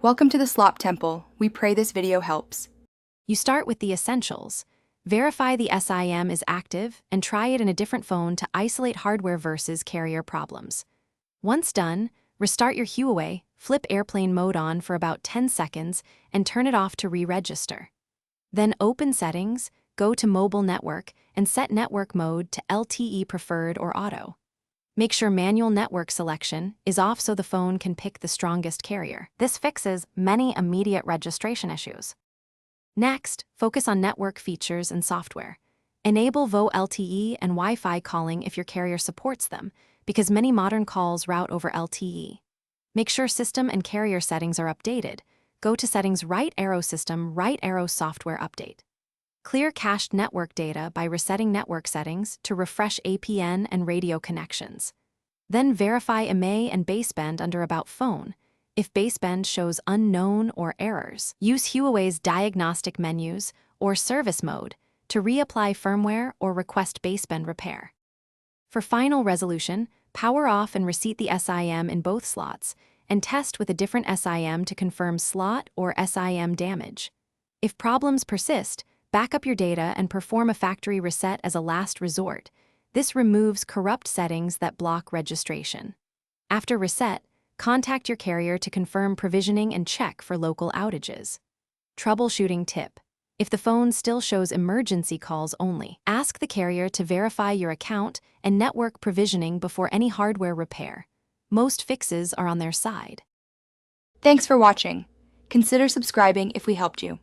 Welcome to the Slop Temple. We pray this video helps. You start with the essentials. Verify the SIM is active and try it in a different phone to isolate hardware versus carrier problems. Once done, restart your Huawei, flip airplane mode on for about 10 seconds, and turn it off to re-register. Then open Settings, go to Mobile Network, and set network mode to LTE Preferred or Auto. Make sure manual network selection is off so the phone can pick the strongest carrier. This fixes many immediate registration issues. Next, focus on network features and software. Enable VoLTE LTE and Wi-Fi calling if your carrier supports them, because many modern calls route over LTE. Make sure system and carrier settings are updated. Go to Settings, right arrow System, right arrow Software Update. Clear cached network data by resetting network settings to refresh APN and radio connections. Then verify IMEI and baseband under About Phone. If baseband shows unknown or errors, use Huawei's diagnostic menus or service mode to reapply firmware or request baseband repair. For final resolution, power off and reset the SIM in both slots and test with a different SIM to confirm slot or SIM damage. If problems persist, back up your data and perform a factory reset as a last resort. This removes corrupt settings that block registration. After reset, contact your carrier to confirm provisioning and check for local outages. Troubleshooting tip. If the phone still shows emergency calls only, ask the carrier to verify your account and network provisioning before any hardware repair. Most fixes are on their side. Thanks for watching. Consider subscribing if we helped you.